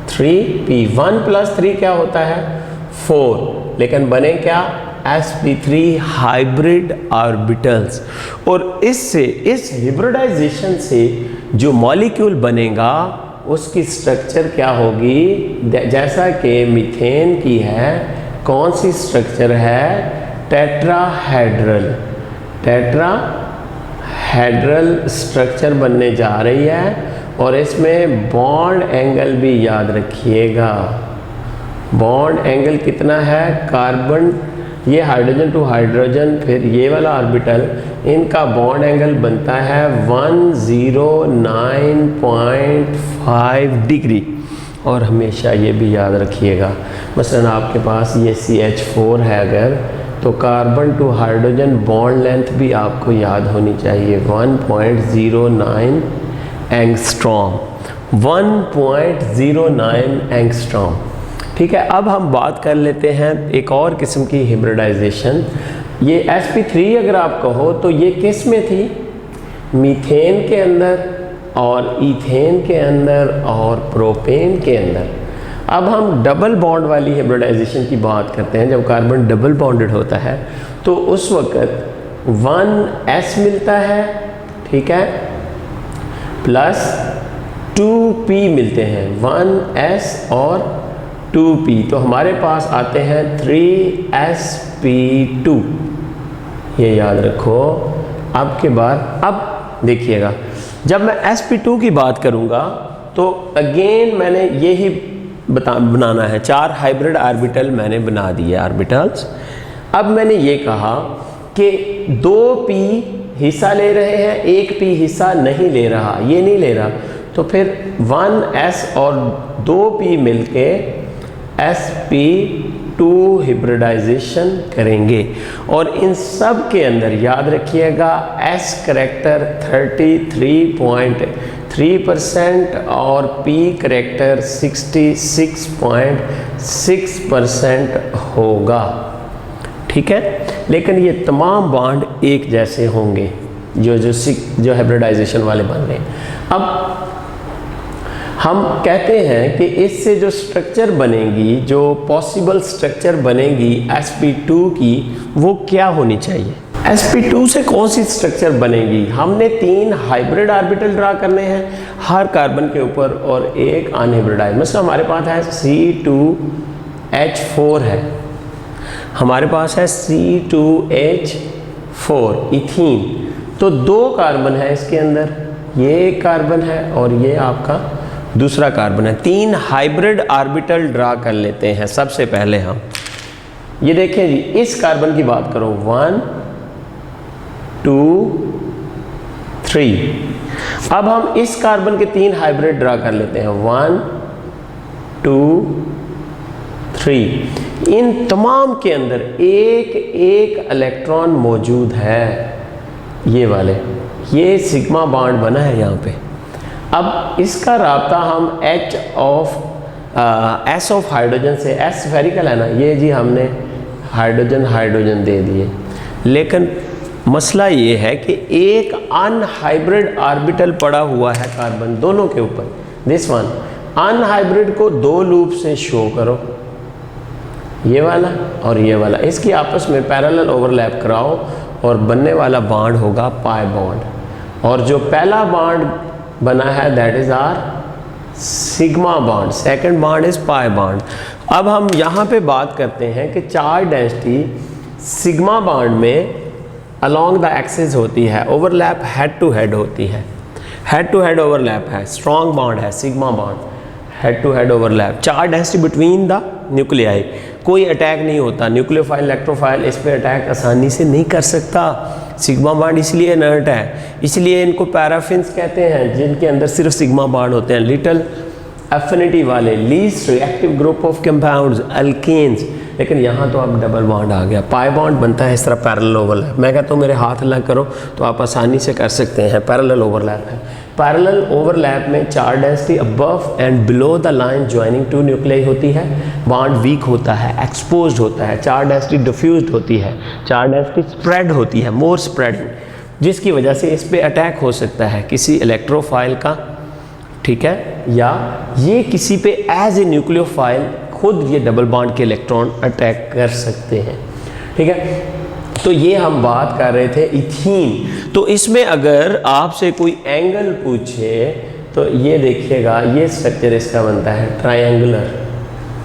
[SPEAKER 1] 3p। 1 प्लस 3 क्या होता है? 4, लेकिन बने क्या? sp3 hybrid orbitals. और इससे, इस हिब्रिडाइजेशन से जो मॉलिक्यूल बनेगा उसकी स्ट्रक्चर क्या होगी? जैसा कि मीथेन की है, कौन सी स्ट्रक्चर है? टेट्राहेड्रल। टेट्राहेड्रल स्ट्रक्चर बनने जा रही है, और इसमें बॉन्ड एंगल भी याद रखिएगा। बॉन्ड एंगल कितना है? कार्बन, ये हाइड्रोजन टू हाइड्रोजन, फिर ये वाला ऑर्बिटल, इनका बॉन्ड एंगल बनता है 109.5 डिग्री। और हमेशा ये भी याद रखिएगा, मसलन आपके पास ये CH4 है अगर, तो carbon to hydrogen bond length भी आपको याद होनी चाहिए, 1.09 एंगस्ट्रॉम, 1.09 एंगस्ट्रॉम, ठीक है। अब हम बात कर लेते हैं एक और किस्म की हिब्रिडाइजेशन। ये sp3 अगर आप कहो तो ये किस में थी? मीथेन के अंदर और ईथेन के अंदर और प्रोपेन के अंदर। अब हम डबल बॉन्ड वाली हिब्रिडाइजेशन की बात करते हैं। जब कार्बन डबल बॉन्डेड होता है तो उस वक्त 1s मिलता है, ठीक है, प्लस 2p मिलते हैं, 1s और 2p, तो हमारे पास आते हैं 3sp2, ये याद रखो। अब के बाद, अब देखिएगा, जब मैं sp2 की बात करूंगा तो अगेन मैंने यही बनाना है, 4 हाइब्रिड ऑर्बिटल मैंने बना दिए ऑर्बिटल्स। अब मैंने ये कहा कि 2p हिस्सा ले रहे हैं, 1p हिस्सा नहीं ले रहा, ये नहीं ले रहा, तो फिर 1s और 2p मिलके sp2 हिब्रिडाइजेशन करेंगे। और इन सब के अंदर याद रखिएगा s करैक्टर 33.3% और p करैक्टर 66.6% होगा, ठीक है। लेकिन ये तमाम बॉन्ड एक जैसे होंगे जो हाइब्रिडाइजेशन वाले बन रहे हैं। अब हम कहते हैं कि इससे जो स्ट्रक्चर बनेगी, जो पॉसिबल स्ट्रक्चर बनेगी sp2 की, वो क्या होनी चाहिए? sp2 से कौन सी स्ट्रक्चर बनेगी? हमने 3 हाइब्रिड ऑर्बिटल ड्रा करने हैं हर कार्बन के ऊपर और एक अनहाइब्रिडाइज्ड। मतलब हमारे पास है C2H4 है, हमारे पास है C2H4 इथीन, तो 2 कार्बन है इसके अंदर, ये एक कार्बन है और ये आपका दूसरा कार्बन है। 3 हाइब्रिड ऑर्बिटल ड्रा कर लेते हैं। सबसे पहले हम ये देखें जी, इस कार्बन की बात करो, 1 2 3। अब हम इस कार्बन के 3 हाइब्रिड ड्रा कर लेते हैं, 1 2 3। इन तमाम के अंदर एक एक इलेक्ट्रॉन मौजूद है, ये वाले, ये सिग्मा बॉन्ड बना है यहाँ पे। अब इसका राब्ता हम S ऑफ हाइड्रोजन से, S स्फेरिकल है ना, ये जी हमने हाइड्रोजन दे दिए, लेकिन मसला ये है कि एक अनहाइब्रिड ऑर्बिटल पड़ा हुआ है कार्बन दोनों के ऊपर। दिस वन अनहाइब्रिड को 2 लूप से शो करो, ये वाला और ये वाला, इसकी आपस में पैरेलल ओवरलैप कराओ और बनने वाला बॉन्ड होगा पाई बॉन्ड। और जो पहला बॉन्ड बना है that is our sigma bond, second bond is pi bond. अब हम यहाँ पे बात करते हैं कि चार्ज डेंसिटी सिग्मा बॉन्ड में अलोंग द एक्सिस होती है, ओवरलैप हेड टू हेड होती है, हेड टू हेड ओवरलैप है, स्ट्रॉन्ग बॉन्ड है sigma bond, head to head overlap. Charge density between the nuclei, कोई अटैक नहीं होता, न्यूक्लियोफाइल इलेक्ट्रोफाइल इस पे अटैक आसानी से नहीं कर सकता। सिग्मा बॉन्ड इसलिए इनर्ट है, इसलिए इनको पैराफिन्स कहते हैं, जिनके अंदर सिर्फ सिग्मा बॉन्ड होते हैं, लिटिल एफिनिटी वाले, least reactive group of compounds, alkanes. लेकिन यहाँ तो अब डबल बॉन्ड आ गया, पाई बॉन्ड बनता है इस तरह पैरेलल ओवरलैप। मैं कहता हूँ मेरे हाथ अलग करो तो आप आसानी से कर सकते हैं, पैरेलल ओवरलैप है। पैरेलल ओवरलैप में charge density above and below the line joining two nuclei होती है, बॉन्ड वीक होता है, एक्सपोज्ड होता है, चार्ज डेंसिटी डिफ्यूज्ड होती है, चार्ज डेंसिटी स्प्रेड होती है, मोर स्प्रेडिंग, जिसकी वजह से इस पे अटैक हो सकता है किसी इलेक्ट्रोफाइल का, ठीक है, या ये किसी पे एज ए न्यूक्लियोफाइल खुद ये डबल बॉन्ड के इलेक्ट्रॉन अटैक कर सकते हैं, ठीक है। तो ये हम बात कर रहे थे इथीन। तो इसमें अगर आपसे कोई एंगल पूछे तो ये देखिएगा, ये स्ट्रक्चर इसका बनता है ट्रायंगुलर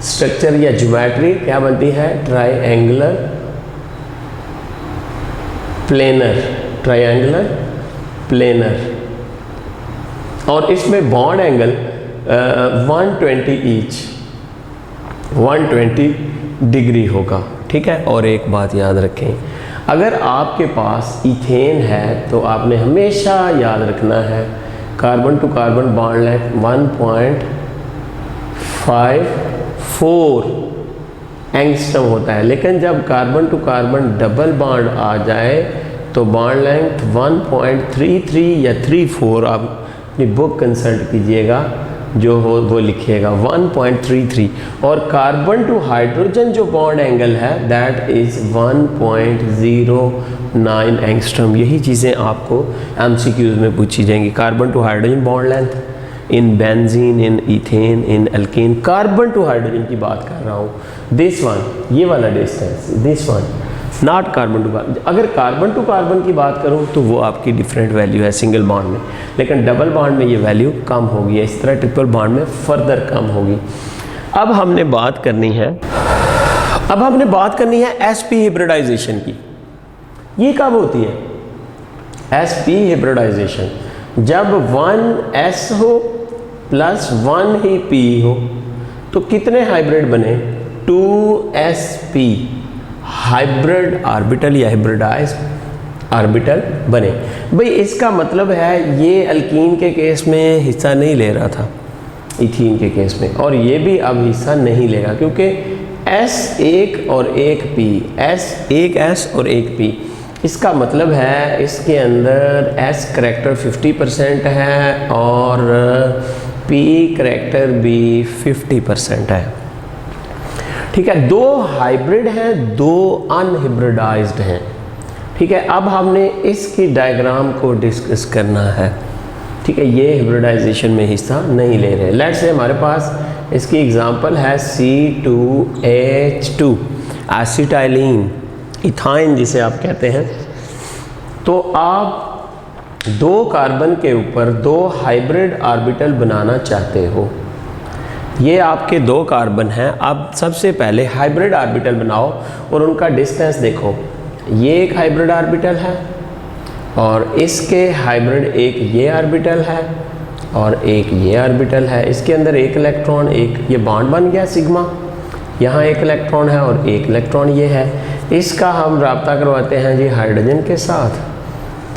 [SPEAKER 1] स्ट्रक्चर, या ज्योमेट्री क्या बनती है, ट्रायंगुलर प्लेनर, ट्रायंगुलर प्लेनर। और इसमें बॉन्ड एंगल 120 ईच, 120 डिग्री होगा, ठीक है। और एक बात याद रखें, अगर आपके पास इथेन है तो आपने हमेशा याद रखना है carbon to carbon bond length 1.54 angstrom होता है, लेकिन जब carbon to carbon double bond आ जाए तो बॉन्ड लेंथ 1.33 या 34, आप अपनी बुक कंसल्ट कीजिएगा, जो हो वो लिखिएगा 1.33। और कार्बन टू हाइड्रोजन जो बॉन्ड एंगल है दैट इज़ 1.09 एंगस्ट्रम। यही चीज़ें आपको एमसीक्यूज में पूछी जाएंगी। Carbon to hydrogen bond length in benzene, in ethane, in alkane, carbon to hydrogen की बात कर रहा हूँ। दिस वन, ये वाला distance, this one, not carbon to carbon. अगर कार्बन टू कार्बन की बात करूं तो वो आपकी डिफरेंट वैल्यू है सिंगल बॉन्ड में, लेकिन डबल बॉन्ड में ये वैल्यू कम होगी, इस तरह ट्रिपल बॉन्ड में फर्दर कम होगी। अब हमने बात करनी है sp हिब्रिडाइजेशन की। ये कब होती है sp हिब्रिडाइजेशन? जब 1s हो प्लस 1 ही p हो, तो कितने हाइब्रिड बने, 2sp हाइब्रिड ऑर्बिटल या हाइब्रिडाइज्ड ऑर्बिटल बने। भाई इसका मतलब है ये अल्कीन के केस में हिस्सा नहीं ले रहा था, इथीन के केस में, और ये भी अब हिस्सा नहीं लेगा, क्योंकि S एक और एक P, एक S और एक P, इसका मतलब है इसके अंदर S करैक्टर 50% है और P करैक्टर भी 50% है, ठीक है। 2 हाइब्रिड हैं, 2 अनहिब्रिडाइज्ड हैं, ठीक है। अब हमने इसकी डायग्राम को डिस्कस करना है, ठीक है, ये हाइब्रिडाइजेशन में हिस्सा नहीं ले रहे। लेट्स से हमारे पास इसकी एग्जांपल है C2H2 एसिटाइलिन, इथाइन जिसे आप कहते हैं। तो आप 2 कार्बन के ऊपर 2 हाइब्रिड ऑर्बिटल बनाना चाहते हो। ये आपके 2 कार्बन हैं। अब सबसे पहले हाइब्रिड ऑर्बिटल बनाओ और उनका डिस्टेंस देखो। ये एक हाइब्रिड ऑर्बिटल है और इसके हाइब्रिड एक ये ऑर्बिटल है और एक ये ऑर्बिटल है। इसके अंदर एक इलेक्ट्रॉन, एक ये बॉन्ड बन गया सिग्मा, यहाँ एक इलेक्ट्रॉन है और एक इलेक्ट्रॉन ये है। इसका हम राब्ता करवाते हैं जी हाइड्रोजन के साथ।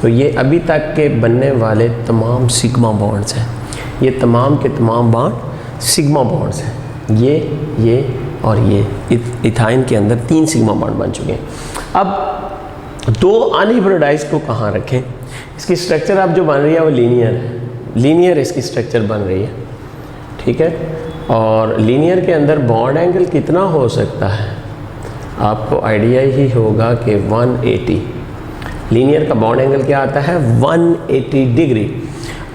[SPEAKER 1] तो ये अभी तक के बनने वाले तमाम सिग्मा बॉन्ड्स हैं। ये तमाम के तमाम बॉन्ड सिग्मा बॉन्ड्स हैं। ये और ये इथाइन के अंदर 3 सिग्मा बॉन्ड बन चुके हैं। अब 2 अनहाइब्रिडाइज्ड को कहाँ रखें? इसकी स्ट्रक्चर अब जो बन रही है वो लीनियर है। लीनियर इसकी स्ट्रक्चर बन रही है, ठीक है। और लीनियर के अंदर बॉन्ड एंगल कितना हो सकता है? आपको आइडिया ही होगा कि 180। लीनियर का बॉन्ड एंगल क्या आता है? 180 डिग्री।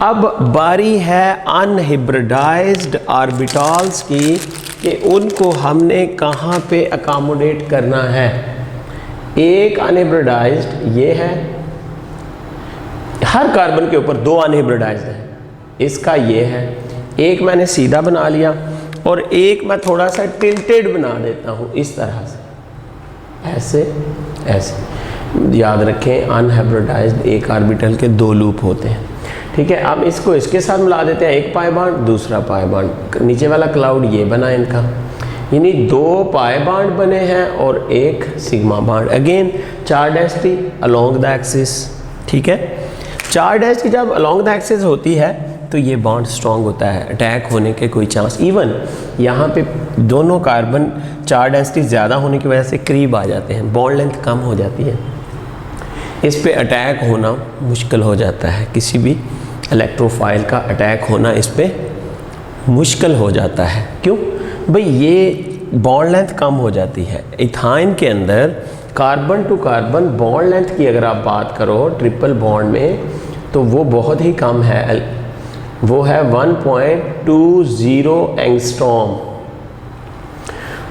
[SPEAKER 1] अब बारी है अनहाइब्रिडाइज्ड ऑर्बिटल्स की कि उनको हमने कहाँ पे अकोमोडेट करना है। एक अनहाइब्रिडाइज्ड ये है, हर कार्बन के ऊपर 2 अनहाइब्रिडाइज्ड है। इसका ये है, एक मैंने सीधा बना लिया और एक मैं थोड़ा सा टिल्टेड बना देता हूँ इस तरह से, ऐसे ऐसे। याद रखें अनहाइब्रिडाइज्ड एक ऑर्बिटल के 2 लूप होते हैं, ठीक है। अब इसको इसके साथ मिला देते हैं, एक पाई बॉन्ड दूसरा पाई बॉन्ड। नीचे वाला क्लाउड ये बना इनका, यानी 2 पाई बॉन्ड बने हैं और एक sigma bond. Again charge density along the axis, ठीक है। चार्ज डेंसिटी जब अलोंग द एक्सिस होती है तो ये बॉन्ड स्ट्रॉन्ग होता है, अटैक होने के कोई चांस। इवन यहाँ पे दोनों कार्बन चार्ज डेंसिटी ज़्यादा होने की वजह से करीब आ जाते हैं, बॉन्ड लेंथ कम हो जाती है, इस पे अटैक होना मुश्किल हो जाता है। किसी भी इलेक्ट्रोफाइल का अटैक होना इस पे मुश्किल हो जाता है। क्यों भाई? ये बॉन्ड लेंथ कम हो जाती है। इथाइन के अंदर carbon to carbon bond length की अगर आप बात करो ट्रिपल बॉन्ड में, तो वो बहुत ही कम है, वो है 1.20 एंगस्ट्रॉम।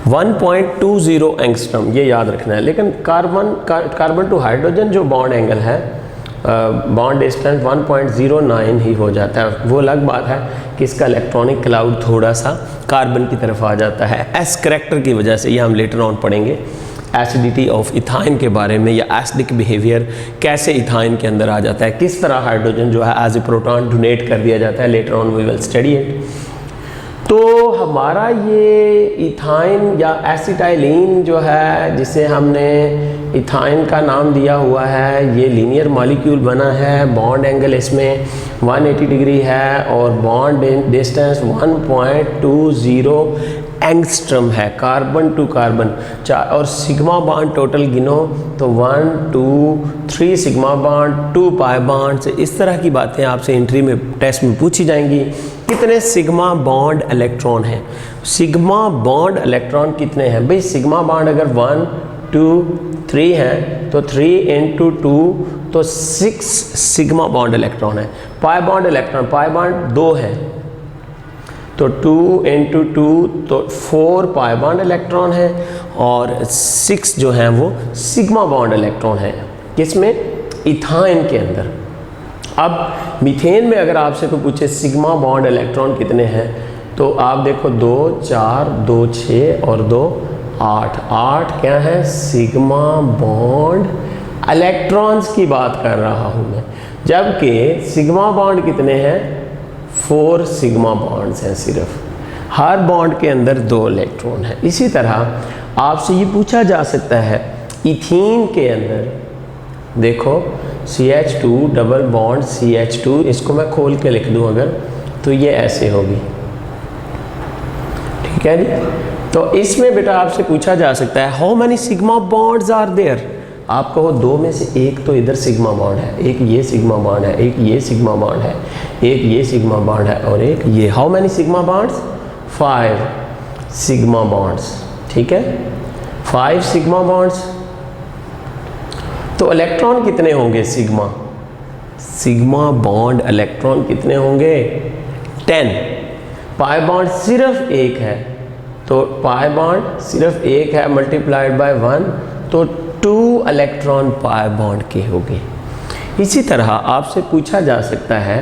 [SPEAKER 1] 1.20 एंगस्ट्रॉम, ये याद रखना है। लेकिन कार्बन टू हाइड्रोजन जो बॉन्ड एंगल है, बॉन्ड डिस्टेंस 1.09 ही हो जाता है। वो अलग बात है कि इसका इलेक्ट्रॉनिक क्लाउड थोड़ा सा कार्बन की तरफ आ जाता है एस करैक्टर की वजह से। ये हम लेटर ऑन पढ़ेंगे एसिडिटी ऑफ इथाइन के बारे में, या एसिडिक बिहेवियर कैसे इथाइन के अंदर आ जाता है, किस तरह हाइड्रोजन जो है एज ए प्रोटॉन डोनेट कर दिया जाता है। Later on we will study it. तो हमारा ये इथाइन या एसिटाइलिन जो है, जिसे हमने इथाइन का नाम दिया हुआ है, ये लीनियर मॉलिक्यूल बना है। बॉन्ड एंगल इसमें 180 डिग्री है और बॉन्ड डिस्टेंस 1.20 एंगस्ट्रम है कार्बन टू कार्बन। और सिग्मा बॉन्ड टोटल गिनो तो 1 2 3 सिग्मा बॉन्ड, 2 पाई बॉन्ड से। इस तरह की बातें आपसे एंट्री में टेस्ट में पूछी जाएंगी। कितने सिग्मा बॉन्ड इलेक्ट्रॉन हैं? सिग्मा बॉन्ड इलेक्ट्रॉन कितने हैं भाई? सिग्मा बॉन्ड अगर 1 2 3 हैं तो 3 × 2 तो 6 सिग्मा बॉन्ड इलेक्ट्रॉन है। Pi bond electron, pi bond 2 है तो 2 × 2 तो 4 पाई बॉन्ड इलेक्ट्रॉन है और 6 जो हैं वो सिग्मा बॉन्ड इलेक्ट्रॉन है। किसमें? इथाइन के अंदर। अब मीथेन में अगर आपसे कोई पूछे सिग्मा बॉन्ड इलेक्ट्रॉन कितने हैं, तो आप देखो 2 4 2 6 और 2 8। 8 क्या है? सिग्मा बॉन्ड इलेक्ट्रॉन्स की बात कर रहा हूँ मैं। जबकि सिग्मा बॉन्ड कितने हैं? 4 सिग्मा बॉन्ड्स हैं सिर्फ। हर बॉन्ड के अंदर 2 इलेक्ट्रॉन है। इसी तरह आपसे ये पूछा जा सकता है इथीन के अंदर देखो CH2 डबल बॉन्ड CH2, इसको मैं खोल के लिख दूं अगर, तो ये ऐसे होगी, ठीक है जी। तो इसमें बेटा आपसे पूछा जा सकता है how many sigma bonds are there. आप कहो 2 में से एक तो इधर सिग्मा बॉन्ड है, एक ये सिग्मा बॉन्ड है, एक ये सिग्मा बॉन्ड है, एक ये सिग्मा बॉन्ड है और एक ये। How many sigma bonds? 5 sigma bonds, ठीक है, 5 सिग्मा बॉन्ड्स। तो इलेक्ट्रॉन कितने होंगे सिग्मा? सिग्मा बॉन्ड इलेक्ट्रॉन कितने होंगे? 10। पाई बॉन्ड सिर्फ एक है, तो पाई बॉन्ड सिर्फ एक है मल्टीप्लाइड बाय 1, तो 2 इलेक्ट्रॉन पाई बॉन्ड के होंगे। इसी तरह आपसे पूछा जा सकता है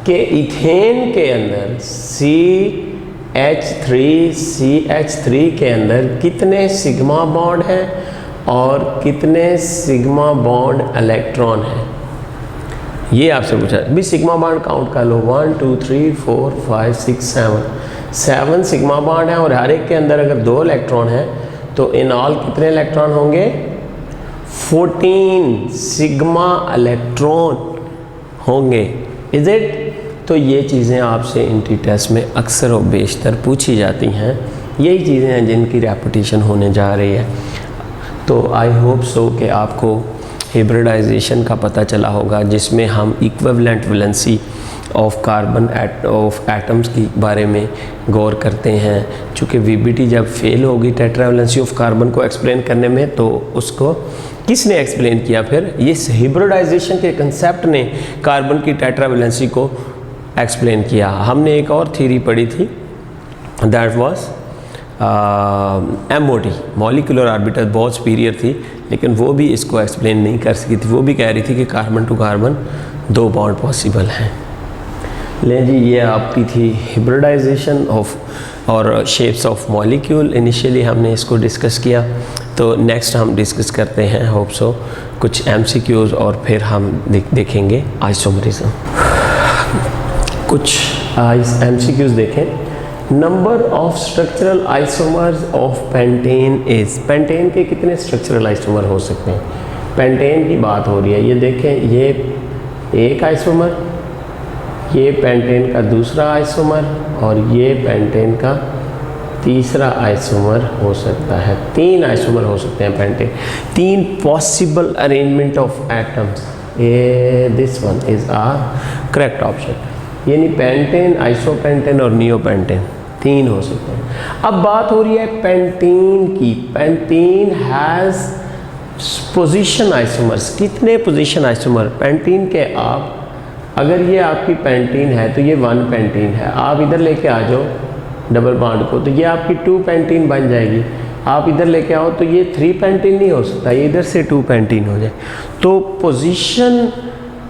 [SPEAKER 1] कि इथेन के अंदर CH3 के अंदर कितने सिग्मा बॉन्ड हैं और कितने सिग्मा बॉन्ड इलेक्ट्रॉन हैं, ये आपसे पूछा। भी सिग्मा बॉन्ड काउंट कर लो, 1 2 3 4 5 6 7 सिग्मा बॉन्ड हैं और हर एक के अंदर अगर 2 इलेक्ट्रॉन हैं तो इन ऑल कितने इलेक्ट्रॉन होंगे? 14 सिग्मा इलेक्ट्रॉन होंगे। Is it? तो ये चीज़ें आपसे इंट्री टेस्ट में अक्सर और बेशतर पूछी जाती हैं। यही चीज़ें हैं जिनकी रेपिटेशन होने जा रही है। तो आई होप सो कि आपको हाइब्रिडाइजेशन का पता चला होगा, जिसमें हम equivalent valency of carbon of atoms के बारे में गौर करते हैं। चूँकि वीबीटी जब फेल होगी टेट्रावैलेंसी ऑफ कार्बन को एक्सप्लेन करने में, तो उसको किसने एक्सप्लेन किया? फिर ये हाइब्रिडाइजेशन के कंसेप्ट ने कार्बन की टेट्रावैलेंसी को एक्सप्लेन किया। हमने एक और थ्योरी पढ़ी थी, that was MOD, molecular orbital, बहुत सुपीरियर थी, लेकिन वो भी इसको एक्सप्लेन नहीं कर सकी थी। वो भी कह रही थी कि carbon to carbon 2 bond possible हैं। लें जी, ये आपकी थी हाइब्रिडाइजेशन ऑफ और शेप्स ऑफ मॉलिक्यूल। इनिशियली हमने इसको डिस्कस किया, तो नेक्स्ट हम डिस्कस करते हैं होप सो कुछ MCQs और फिर हम देखेंगे आइसोमरिज्म। कुछ MCQs देखें। Number of structural isomers of pentane is, pentane के कितने स्ट्रक्चरल आइसोमर हो सकते हैं? पेंटेन की बात हो रही है। ये देखें, ये एक आइसोमर, ये पेंटेन का दूसरा आइसोमर और ये पेंटेन का तीसरा आइसोमर हो सकता है। 3 आइसोमर हो सकते हैं pentane. 3 possible arrangement of atoms, this one is our correct option. यानी पेंटेन, आइसोपेंटेन और नियोपेंटेन 3 हो सकते हैं। अब बात हो रही है पेंटीन की। Pentene has position isomers. कितने पोजीशन आइसोमर पेंटीन के? आप अगर ये आपकी पेंटीन है तो ये 1 पेंटीन है। आप इधर लेके आ जाओ डबल बॉन्ड को, तो ये आपकी 2 पेंटीन बन जाएगी। आप इधर लेके आओ तो ये 3 पेंटीन नहीं हो सकता, ये इधर से 2 पेंटीन हो जाए। तो पोजीशन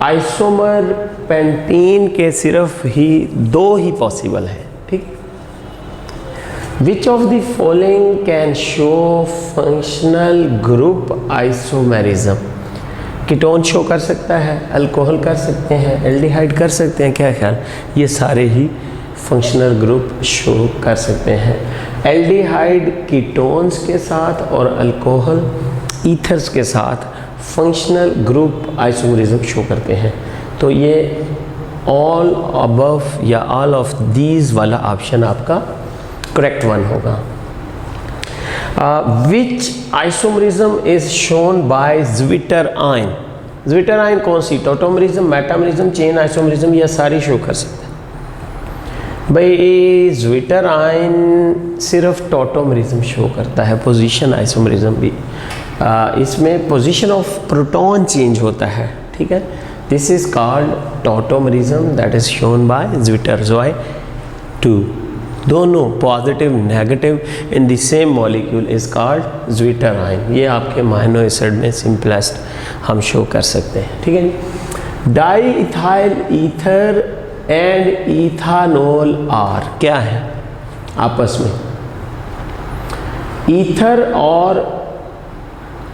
[SPEAKER 1] आइसोमर पेंटीन के सिर्फ ही 2 ही पॉसिबल है। ठीक। Which of the following can show functional group isomerism? Ketone show कर सकता है, अल्कोहल कर सकते हैं, एल्डिहाइड कर सकते हैं, क्या ख्याल? ये सारे ही फंक्शनल ग्रुप शो कर सकते हैं। एल्डिहाइड कीटोन्स के साथ और अल्कोहल ईथर्स के साथ फंक्शनल ग्रुप आइसोमेरिज्म शो करते हैं। तो ये ऑल अबव या ऑल ऑफ दीज वाला ऑप्शन आपका करेक्ट वन होगा। Which isomerism is shown by zwitter ion? Zwitter ion कौन सी? टॉटोमेरिज्म, मेटामेरिज्म, चेन आइसोमेरिज्म, या सारी शो कर सकते हैं? भाई ज़्विटर आयन सिर्फ टॉटोमेरिज्म शो करता है, पोजीशन आइसोमेरिज्म भी। इसमें पोजीशन ऑफ प्रोटॉन चेंज होता है। ठीक है, this is called tautomerism, that is shown by zwitter. Why 2 दोनों positive negative in the same molecule is called zwitter ion. ये आपके अमीनो एसिड में सिंपलेस्ट हम शो कर सकते हैं। ठीक है जी। Diethyl ether and ethanol are क्या है आपस में? ईथर और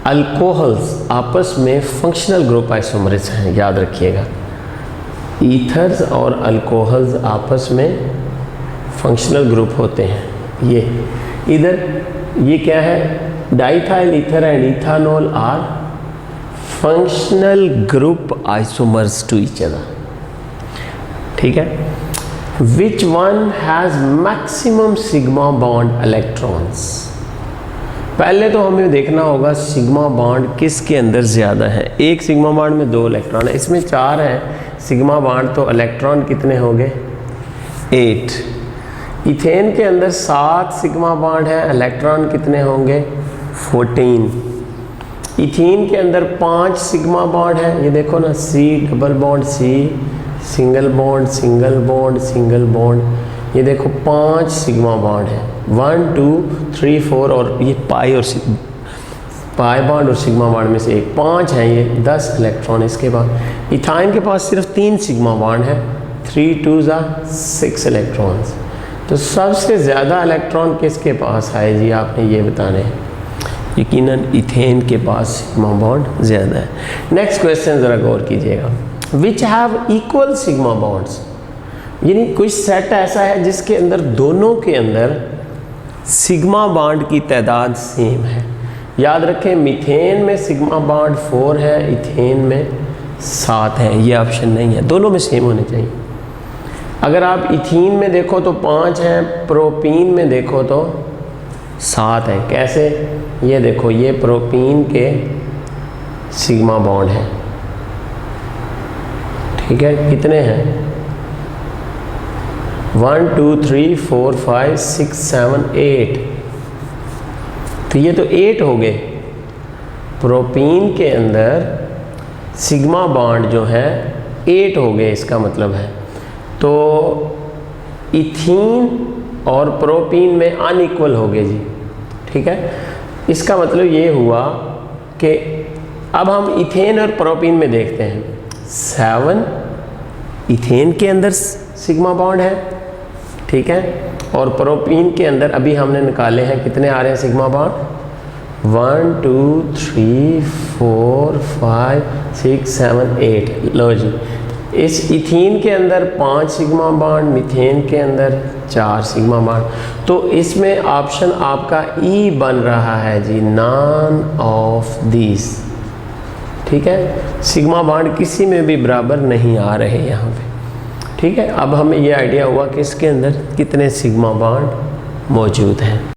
[SPEAKER 1] अल्कोहल्स आपस में फंक्शनल ग्रुप आइसोमर्स हैं, याद रखिएगा। ईथर्स और अल्कोहल्स आपस में फंक्शनल ग्रुप होते हैं। ये इधर ये क्या है? Diethyl ether and ethanol are functional group isomers to each other. ठीक है। Which one has maximum sigma bond electrons? पहले तो हमें देखना होगा सिग्मा बॉन्ड किसके अंदर ज़्यादा है। एक सिग्मा बॉन्ड में 2 इलेक्ट्रॉन है, इसमें 4 हैं सिग्मा बॉन्ड, तो इलेक्ट्रॉन कितने होंगे? 8। इथेन के अंदर 7 सिग्मा बॉन्ड है, इलेक्ट्रॉन कितने होंगे? 14। इथीन के अंदर 5 सिग्मा बॉन्ड है, ये देखो ना, C double bond C, single bond single bond single bond, ये देखो 5 सिग्मा बॉन्ड है, 1 2 3 4, और ये पाई बॉन्ड और सिग्मा बॉन्ड में से एक 5 है, ये 10 इलेक्ट्रॉन इसके बाद। इथाइन के पास सिर्फ 3 सिग्मा बॉन्ड है, 3 2 6 इलेक्ट्रॉन्स। तो सबसे ज़्यादा इलेक्ट्रॉन किसके पास है जी, आपने ये बताने हैं। यकीनन इथेन के पास सिग्मा बॉन्ड ज़्यादा है। नेक्स्ट क्वेश्चन ज़रा गौर कीजिएगा, which have equal sigma bonds, यानी कोई सेट ऐसा है जिसके अंदर दोनों के अंदर सिग्मा बॉन्ड की तादाद सेम है। याद रखें, मीथेन में सिग्मा बॉन्ड 4 है, इथेन में 7 है, ये ऑप्शन नहीं है, दोनों में सेम होने चाहिए। अगर आप इथीन में देखो तो 5 है, प्रोपीन में देखो तो 7 है। कैसे, ये देखो, ये प्रोपीन के सिग्मा बॉन्ड है, ठीक है, कितने हैं, 1 2 3 4 5 6 7 8, तो ये तो 8 हो गए। प्रोपीन के अंदर सिग्मा बॉन्ड जो है 8 हो गए, इसका मतलब है। तो इथीन और प्रोपीन में अनइक्वल हो गए जी, ठीक है। इसका मतलब ये हुआ कि अब हम इथेन और प्रोपीन में देखते हैं, 7 इथेन के अंदर सिग्मा बॉन्ड है, ठीक है, और प्रोपीन के अंदर अभी हमने निकाले हैं, कितने आ रहे हैं सिग्मा बॉन्ड, 1 2 3 4 5 6 7 8। लो जी, इस इथीन के अंदर 5 सिग्मा बॉन्ड, मीथेन के अंदर 4 सिग्मा बॉन्ड। तो इसमें ऑप्शन आपका ई बन रहा है जी, नॉन ऑफ दिस, ठीक है। सिग्मा बॉन्ड किसी में भी बराबर नहीं आ रहे यहाँ पे, ठीक है। अब हमें ये आइडिया हुआ कि इसके अंदर कितने सिग्मा बॉन्ड मौजूद हैं।